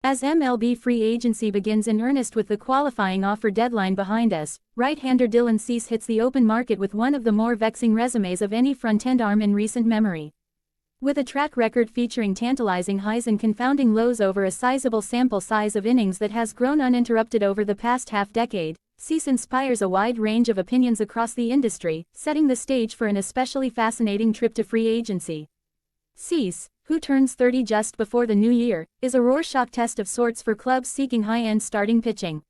As MLB free agency begins in earnest with the qualifying offer deadline behind us, right-hander Dylan Cease hits the open market with one of the more vexing resumes of any front-end arm in recent memory. With a track record featuring tantalizing highs and confounding lows over a sizable sample size of innings that has grown uninterrupted over the past half-decade, Cease inspires a wide range of opinions across the industry, setting the stage for an especially fascinating trip to free agency. Cease, who turns 30 just before the new year, is a Rorschach test of sorts for clubs seeking high-end starting pitching.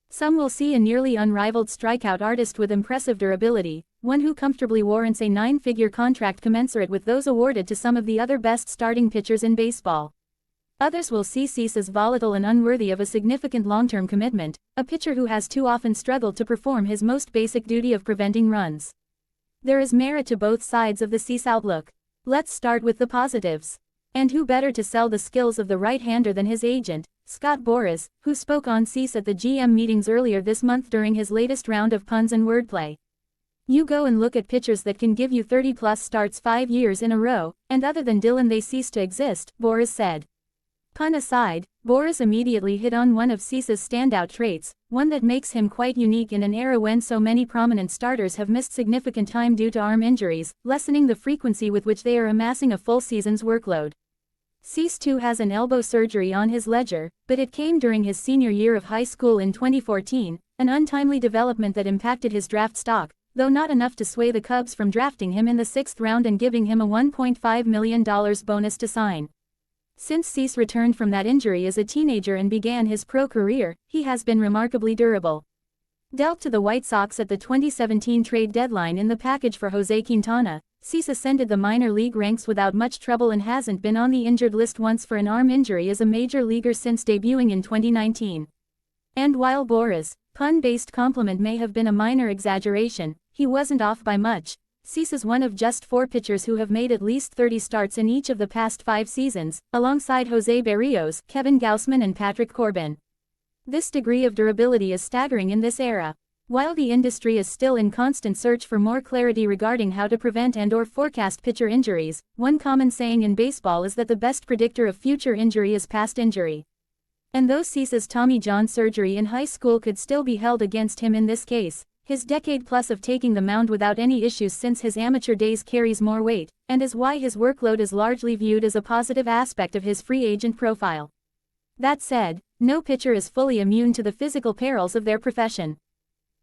Some will see a nearly unrivaled strikeout artist with impressive durability, one who comfortably warrants a 9-figure contract commensurate with those awarded to some of the other best starting pitchers in baseball. Others will see Cease as volatile and unworthy of a significant long-term commitment, a pitcher who has too often struggled to perform his most basic duty of preventing runs. There is merit to both sides of the Cease outlook. Let's start with the positives. And who better to sell the skills of the right-hander than his agent, Scott Boras, who spoke on Cease at the GM meetings earlier this month during his latest round of puns and wordplay. You go and look at pitchers that can give you 30-plus starts 5 years in a row, and other than Dylan they cease to exist, Boras said. Pun aside, Boras immediately hit on one of Cease's standout traits, one that makes him quite unique in an era when so many prominent starters have missed significant time due to arm injuries, lessening the frequency with which they are amassing a full season's workload. Cease too has an elbow surgery on his ledger, but it came during his senior year of high school in 2014, an untimely development that impacted his draft stock, though not enough to sway the Cubs from drafting him in the 6th round and giving him a $1.5 million bonus to sign. Since Cease returned from that injury as a teenager and began his pro career, he has been remarkably durable. Dealt to the White Sox at the 2017 trade deadline in the package for Jose Quintana, Cease ascended the minor league ranks without much trouble and hasn't been on the injured list once for an arm injury as a major leaguer since debuting in 2019. And while Boras' pun-based compliment may have been a minor exaggeration, he wasn't off by much. Cease is one of just 4 pitchers who have made at least 30 starts in each of the past 5 seasons, alongside Jose Berrios, Kevin Gausman and Patrick Corbin. This degree of durability is staggering in this era. While the industry is still in constant search for more clarity regarding how to prevent and/or forecast pitcher injuries, one common saying in baseball is that the best predictor of future injury is past injury. And though Cease's Tommy John surgery in high school could still be held against him in this case, his decade-plus of taking the mound without any issues since his amateur days carries more weight, and is why his workload is largely viewed as a positive aspect of his free agent profile. That said, no pitcher is fully immune to the physical perils of their profession.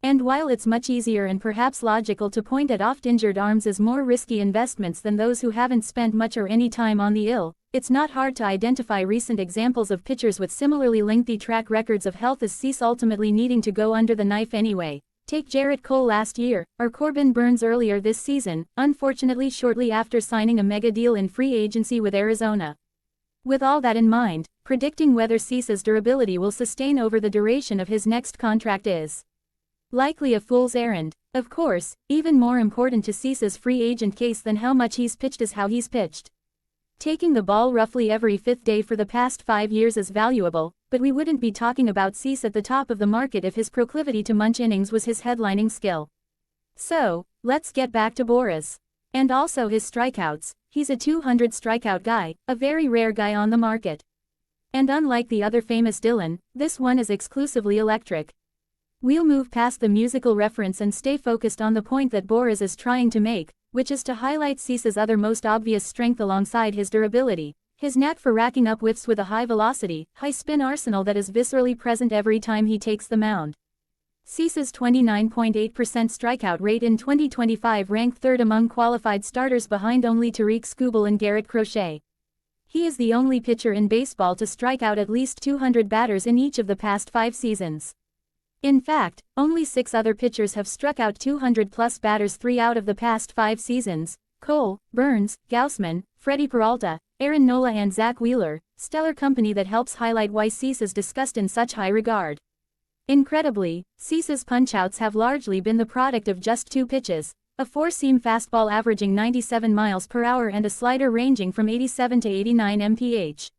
And while it's much easier and perhaps logical to point at oft-injured arms as more risky investments than those who haven't spent much or any time on the ill, it's not hard to identify recent examples of pitchers with similarly lengthy track records of health as Cease ultimately needing to go under the knife anyway. Take Jarrett Cole last year, or Corbin Burns earlier this season, unfortunately shortly after signing a mega deal in free agency with Arizona. With all that in mind, predicting whether Cease's durability will sustain over the duration of his next contract is likely a fool's errand. Of course, even more important to Cease's free agent case than how much he's pitched is how he's pitched. Taking the ball roughly every 5th day for the past 5 years is valuable, but we wouldn't be talking about Cease at the top of the market if his proclivity to munch innings was his headlining skill. So, let's get back to Boras. And also his strikeouts. He's a 200 strikeout guy, a very rare guy on the market. And unlike the other famous Dylan, this one is exclusively electric. We'll move past the musical reference and stay focused on the point that Boras is trying to make, which is to highlight Cease's other most obvious strength alongside his durability, his knack for racking up whiffs with a high-velocity, high-spin arsenal that is viscerally present every time he takes the mound. Cease's 29.8% strikeout rate in 2025 ranked 3rd among qualified starters behind only Tariq Skubal and Garrett Crochet. He is the only pitcher in baseball to strike out at least 200 batters in each of the past 5 seasons. In fact, only 6 other pitchers have struck out 200-plus batters 3 out of the past 5 seasons: Cole, Burns, Gausman, Freddie Peralta, Aaron Nola and Zach Wheeler, stellar company that helps highlight why Cease is discussed in such high regard. Incredibly, Cease's punch-outs have largely been the product of just 2 pitches, a 4-seam fastball averaging 97 miles per hour and a slider ranging from 87 to 89 mph.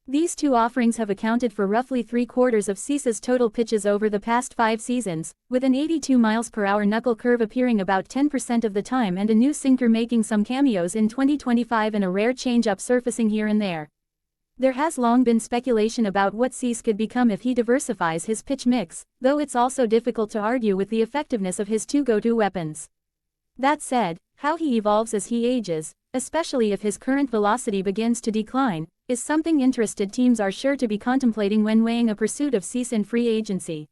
These 2 offerings have accounted for roughly 3/4 of Cease's total pitches over the past 5 seasons, with an 82 miles per hour knuckle curve appearing about 10% of the time and a new sinker making some cameos in 2025 and a rare change-up surfacing here and there. There has long been speculation about what Cease could become if he diversifies his pitch mix, though it's also difficult to argue with the effectiveness of his two go-to weapons. That said, how he evolves as he ages, especially if his current velocity begins to decline, is something interested teams are sure to be contemplating when weighing a pursuit of Cease in free agency.